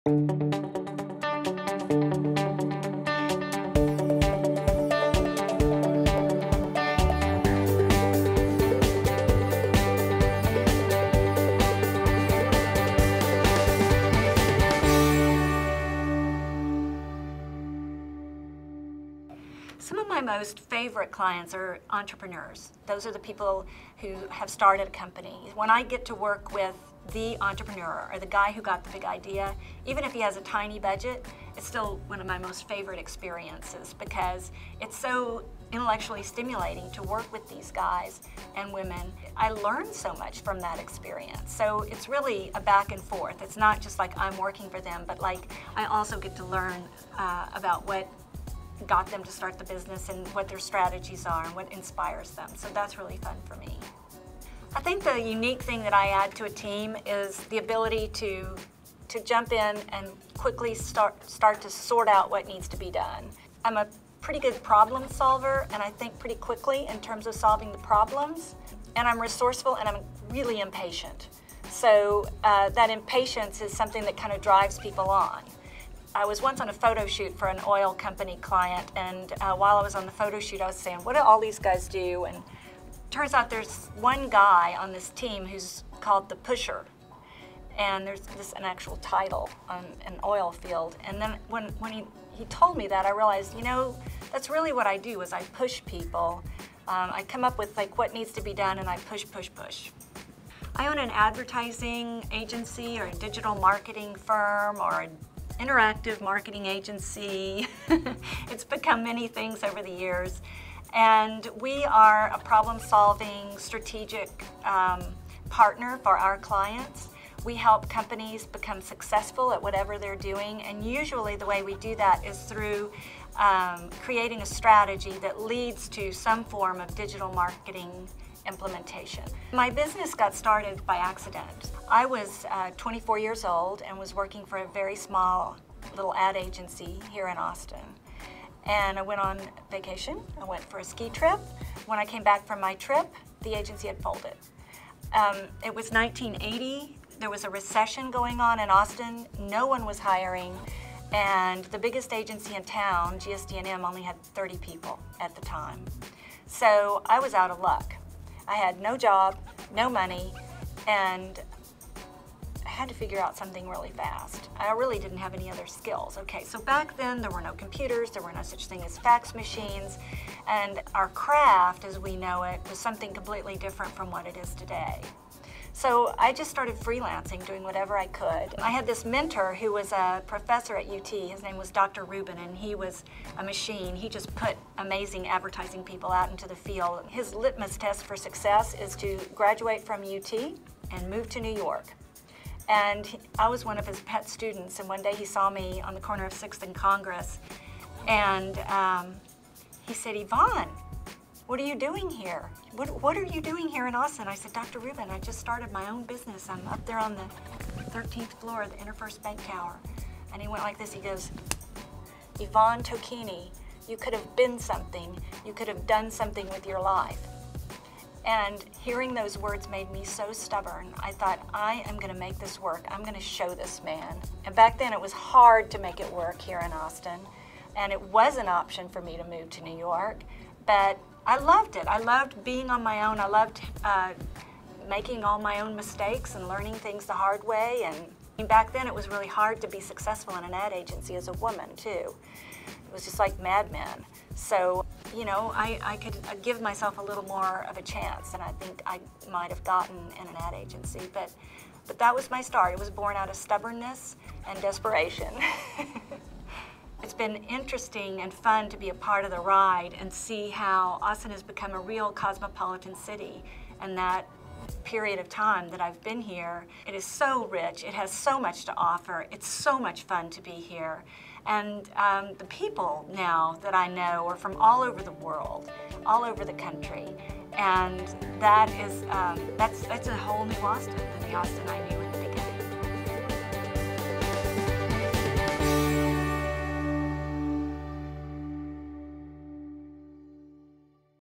Some of my most favorite clients are entrepreneurs. Those are the people who have started a company. When I get to work with the entrepreneur or the guy who got the big idea, even if he has a tiny budget, it's still one of my most favorite experiences because it's so intellectually stimulating to work with these guys and women. I learn so much from that experience. So it's really a back and forth. It's not just like I'm working for them, but like I also get to learn about what got them to start the business and what their strategies are and what inspires them. So that's really fun for me. I think the unique thing that I add to a team is the ability to jump in and quickly start to sort out what needs to be done. I'm a pretty good problem solver, and I think pretty quickly in terms of solving the problems. And I'm resourceful, and I'm really impatient. So that impatience is something that kind of drives people on. I was once on a photo shoot for an oil company client, and while I was on the photo shoot, I was saying, what do all these guys do? And turns out there's one guy on this team who's called the pusher. And there's an actual title on an oil field. And then when he told me that, I realized, you know, that's really what I do is I push people. I come up with like what needs to be done, and I push, push, push. I own an advertising agency or a digital marketing firm or an interactive marketing agency. It's become many things over the years. And we are a problem-solving, strategic partner for our clients. We help companies become successful at whatever they're doing, and usually the way we do that is through creating a strategy that leads to some form of digital marketing implementation. My business got started by accident. I was 24 years old and was working for a very small little ad agency here in Austin. And I went on vacation. I went for a ski trip. When I came back from my trip, the agency had folded. It was 1980. There was a recession going on in Austin. No one was hiring. And the biggest agency in town, GSD&M, only had 30 people at the time. So I was out of luck. I had no job, no money, and I had to figure out something really fast. I really didn't have any other skills. Okay, so back then there were no computers, there were no such thing as fax machines, and our craft as we know it was something completely different from what it is today. So I just started freelancing, doing whatever I could. I had this mentor who was a professor at UT. His name was Dr. Rubin, and he was a machine. He just put amazing advertising people out into the field. His litmus test for success is to graduate from UT and move to New York. And I was one of his pet students, and one day he saw me on the corner of 6th and Congress, and he said, Yvonne, what are you doing here? What are you doing here in Austin? I said, Dr. Rubin, I just started my own business. I'm up there on the 13th floor of the Interfirst Bank Tower. And he went like this, he goes, Yvonne Tocquigny, you could have been something. You could have done something with your life. And hearing those words made me so stubborn. I thought, I am gonna make this work. I'm gonna show this man. And back then it was hard to make it work here in Austin. And it was an option for me to move to New York, but I loved it. I loved being on my own. I loved making all my own mistakes and learning things the hard way. And back then it was really hard to be successful in an ad agency as a woman too. It was just like Mad Men. So, you know, I could give myself a little more of a chance than I think I might have gotten in an ad agency. But that was my start. It was born out of stubbornness and desperation. It's been interesting and fun to be a part of the ride and see how Austin has become a real cosmopolitan city. And that period of time that I've been here, it is so rich. It has so much to offer. It's so much fun to be here. And the people now that I know are from all over the world, all over the country. And that is, that's a whole new Austin than the Austin I knew